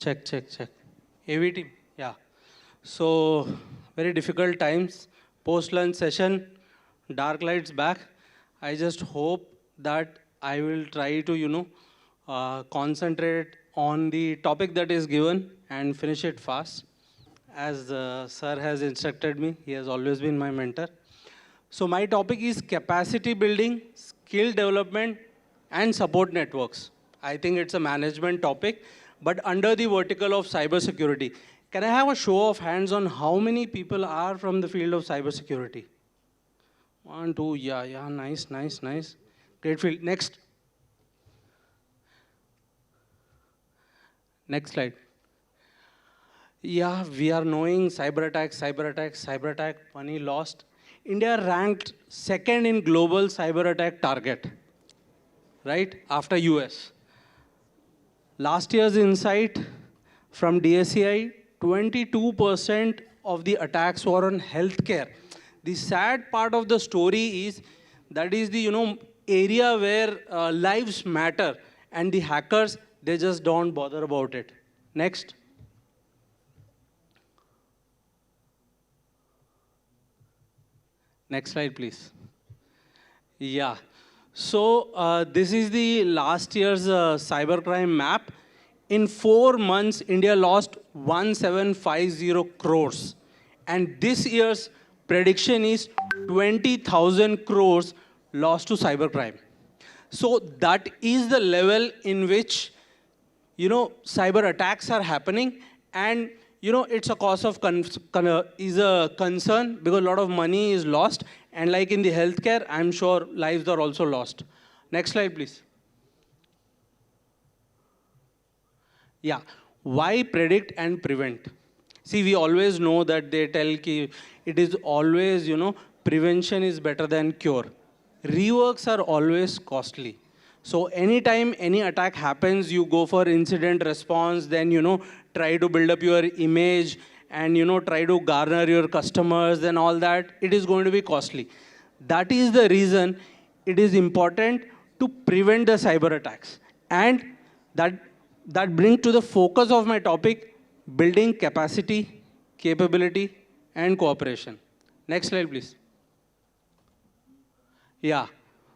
Check, check, check. AV team, yeah. So, very difficult times. Post-lunch session, dark lights back. I just hope that I will try to, concentrate on the topic that is given and finish it fast. As sir has instructed me, he has always been my mentor. So my topic is capacity building, skill development, and support networks. I think it's a management topic, but under the vertical of cybersecurity. Can I have a show of hands on how many people are from the field of cybersecurity? One, two, yeah, nice, nice, nice. Great field. Next. Next slide. Yeah, we are knowing cyber attack, money lost. India ranked second in global cyber attack target, right, after US. Last year's insight from DSCI, 22% of the attacks were on healthcare. The sad part of the story is that is the area where lives matter, and the hackers, they just don't bother about it. Next. Next slide, please. Yeah. So this is the last year's cybercrime map. In 4 months, India lost 1750 crores. And this year's prediction is 20,000 crores lost to cybercrime. So that is the level in which, cyber attacks are happening. And it's a cause of is a concern because a lot of money is lost. And like in the healthcare, I'm sure lives are also lost. Next slide, please. Yeah, why predict and prevent? See, we always know that they tell ki it is always, prevention is better than cure. Reworks are always costly. So anytime any attack happens, you go for incident response, then, try to build up your image and, try to garner your customers and all that. It is going to be costly. That is the reason it is important to prevent the cyber attacks. And that brings to the focus of my topic, building capacity, capability, and cooperation. Next slide, please. Yeah.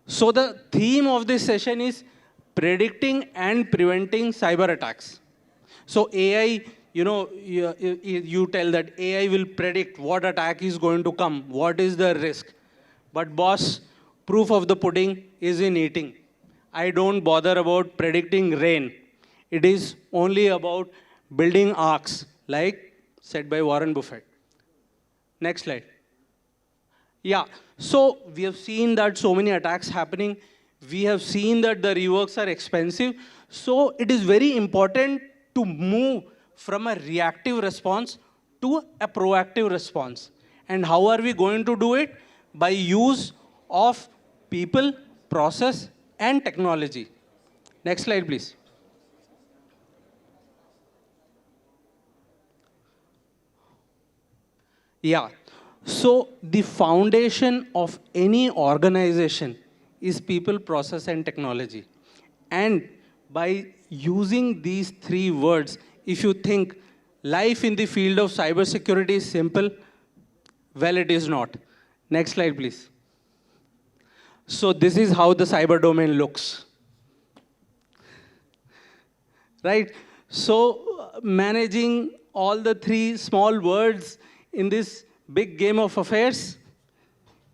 So the theme of this session is predicting and preventing cyber attacks. So AI, you tell that AI will predict what attack is going to come, what is the risk. But boss, proof of the pudding is in eating. I don't bother about predicting rain. It is only about building arcs, like said by Warren Buffett. Next slide. Yeah, so we have seen that so many attacks happening. We have seen that the reworks are expensive. So it is very important to move from a reactive response to a proactive response. And how are we going to do it? By use of people, process, and technology. Next slide, please. Yeah. So the foundation of any organization is people, process, and technology. And by using these 3 words, if you think life in the field of cybersecurity is simple, well, it is not. Next slide, please. So this is how the cyber domain looks. Right? So managing all the 3 small words in this big game of affairs,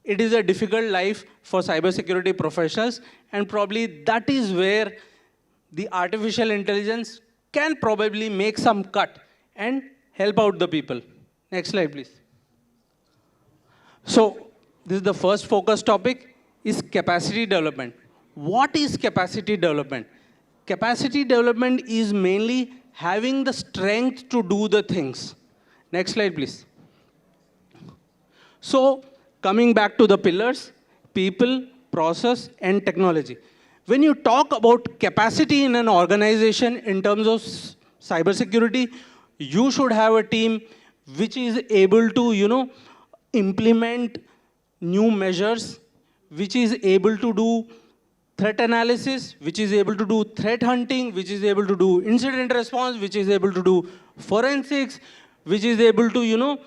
it is a difficult life for cybersecurity professionals, and probably that is where the artificial intelligence can probably make some cut and help out the people. Next slide, please. So this is the first focus topic, is capacity development. What is capacity development? Capacity development is mainly having the strength to do the things. Next slide, please. So coming back to the pillars, people, process, and technology. When you talk about capacity in an organization in terms of cybersecurity, you should have a team which is able to, implement new measures, which is able to do threat analysis, which is able to do threat hunting, which is able to do incident response, which is able to do forensics, which is able to,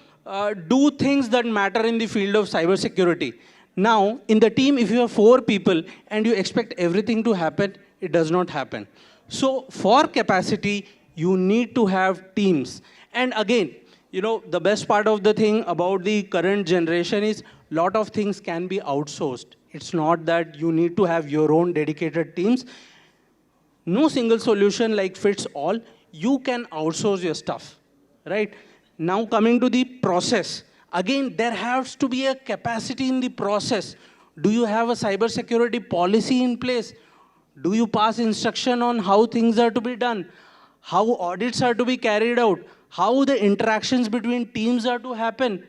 do things that matter in the field of cybersecurity. Now, in the team, if you have 4 people and you expect everything to happen, it does not happen. So for capacity, you need to have teams. And again, the best part of the thing about the current generation is a lot of things can be outsourced. It's not that you need to have your own dedicated teams. No single solution like fits all. You can outsource your stuff, right? Now coming to the process. Again, there has to be a capacity in the process. Do you have a cybersecurity policy in place? Do you pass instruction on how things are to be done? How audits are to be carried out? How the interactions between teams are to happen?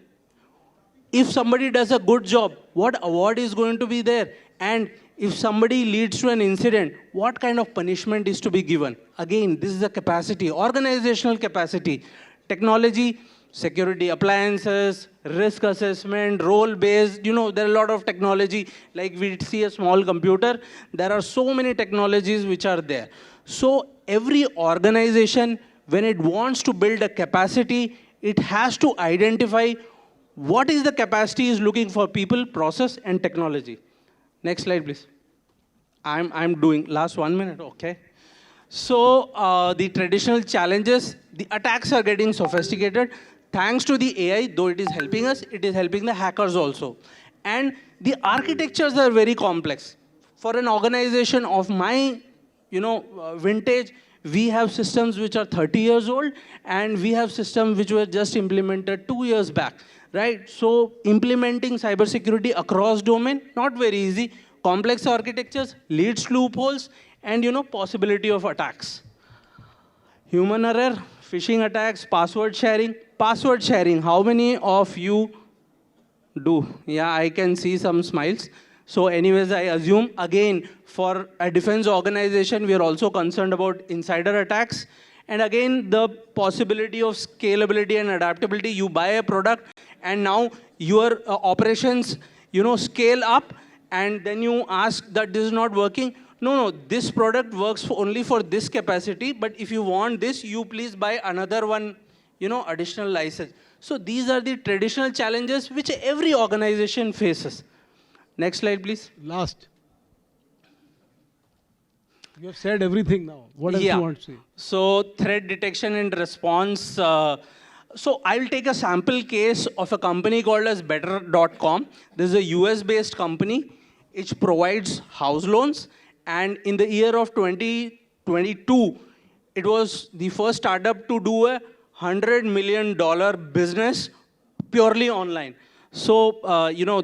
If somebody does a good job, what award is going to be there? And if somebody leads to an incident, what kind of punishment is to be given? Again, this is a capacity, organizational capacity. Technology, security appliances, risk assessment, role-based, there are a lot of technology. Like we see a small computer, there are so many technologies which are there. So every organization, when it wants to build a capacity, it has to identify what is the capacity is looking for people, process, and technology. Next slide, please. I'm doing last 1 minute, okay. So the traditional challenges, the attacks are getting sophisticated. Thanks to the AI, though it is helping us, it is helping the hackers also. And the architectures are very complex. For an organization of my, vintage, we have systems which are 30 years old, and we have systems which were just implemented 2 years back, right? So implementing cybersecurity across domain, not very easy. Complex architectures leads to loopholes, and possibility of attacks. Human error, phishing attacks, password sharing. Password sharing, how many of you do? Yeah, I can see some smiles. So anyways, I assume, again, for a defense organization, we are also concerned about insider attacks. And again, the possibility of scalability and adaptability. You buy a product, and now your operations, scale up, and then you ask that this is not working. No, this product works only for this capacity, but if you want this, you please buy another one, additional license. So these are the traditional challenges which every organization faces. Next slide, please. Last. You have said everything now. What else you want to say? So threat detection and response. So I'll take a sample case of a company called as better.com. This is a US-based company which provides house loans. And in the year of 2022, it was the first startup to do a $100 million business purely online. So,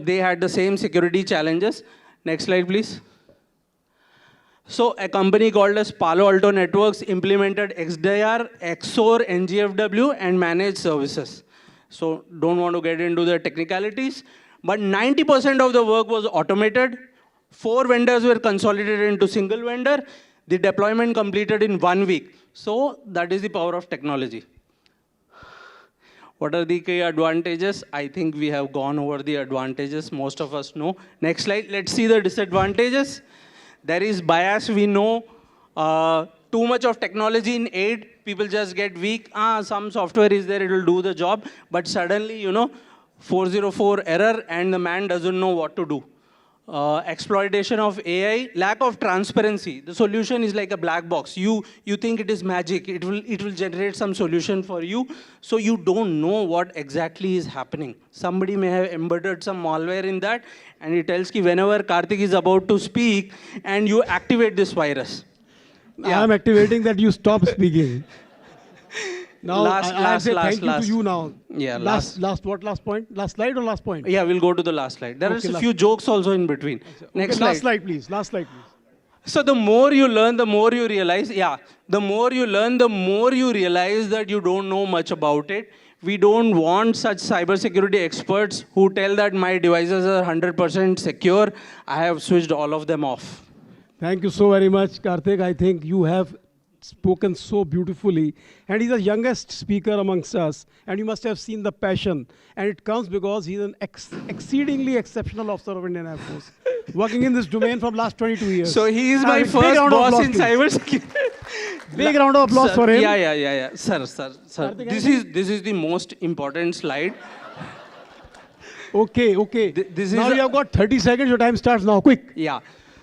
they had the same security challenges. Next slide, please. So a company called as Palo Alto Networks implemented XDR, XOR, NGFW, and managed services. So don't want to get into the technicalities, but 90% of the work was automated. 4 vendors were consolidated into single vendor. The deployment completed in 1 week. So that is the power of technology. What are the key advantages? I think we have gone over the advantages. Most of us know. Next slide. Let's see the disadvantages. There is bias, we know. Too much of technology in aid. People just get weak. Some software is there, it will do the job. But suddenly, 404 error and the man doesn't know what to do. Exploitation of AI, lack of transparency. The solution is like a black box. You think it is magic. It will generate some solution for you. So you don't know what exactly is happening. Somebody may have embedded some malware in that, and it tells you whenever Karthik is about to speak, and you activate this virus. Yeah. I'm activating that you stop speaking. Now, last thank you to you now. Yeah, last point? Last slide or last point? Yeah, we'll go to the last slide. There are a few jokes also in between. Next slide. Last slide, please. Last slide, please. So the more you learn, the more you realize, the more you learn, the more you realize that you don't know much about it. We don't want such cybersecurity experts who tell that my devices are 100% secure. I have switched all of them off. Thank you so very much, Karthik. I think you have spoken so beautifully, and he's the youngest speaker amongst us, and you must have seen the passion, and it comes because he's an exceedingly exceptional officer of Indian Air Force. working in this domain from last 22 years. So he is my Big first round of boss applause, in please. cybersecurity. Big round of applause Sir, for him. Yeah. Sir. This is the most important slide. Okay. This Now is you have got 30 seconds. Your time starts now. Quick. Yeah.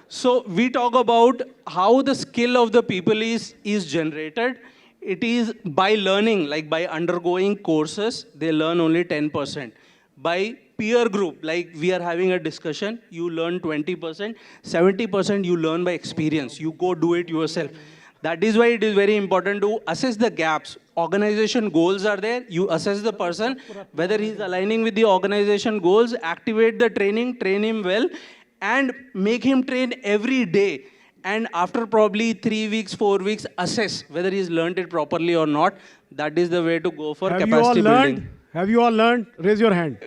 So we talk about how the skill of the people is generated. It is by learning, like by undergoing courses, they learn only 10%. By peer group, like we are having a discussion, you learn 20%, 70% you learn by experience. You go do it yourself. That is why it is very important to assess the gaps. Organization goals are there. You assess the person, whether he's aligning with the organization goals, activate the training, train him well, and make him train every day. And after probably 3 weeks, 4 weeks, assess whether he's learned it properly or not. That is the way to go for capacity building. Have you all learned? Raise your hand.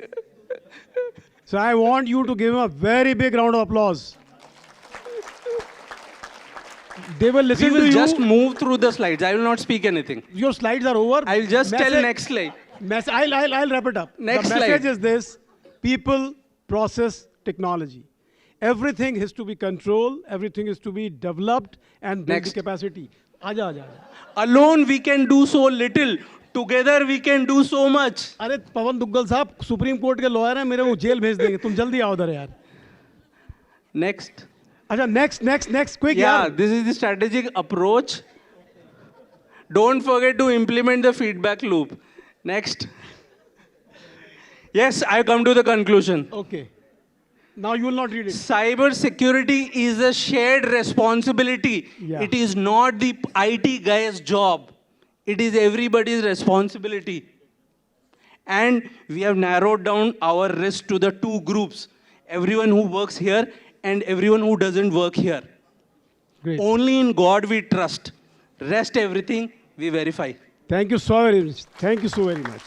So I want you to give him a very big round of applause. They will listen We will to you. just move through the slides. I will not speak anything. Your slides are over. I'll just tell next slide. I'll wrap it up. Next the message slide. is this: people, process, technology. Everything has to be controlled. Everything is to be developed and build the capacity. Aja. Alone we can do so little. Together we can do so much. अरे पवन दुग्गल साहब supreme court के lawyer हैं मेरे को jail भेज देंगे तुम जल्दी आओ उधर यार. Next. अच्छा next quick Yeah, यार. this is the strategic approach. Don't forget to implement the feedback loop. Next. Yes, I come to the conclusion. Okay. Now you will not read it. Cybersecurity is a shared responsibility. Yeah. It is not the IT guy's job. It is everybody's responsibility. And we have narrowed down our risk to the two groups. Everyone who works here and everyone who doesn't work here. Great. Only in God we trust. Rest everything we verify. Thank you so very much. Thank you so very much.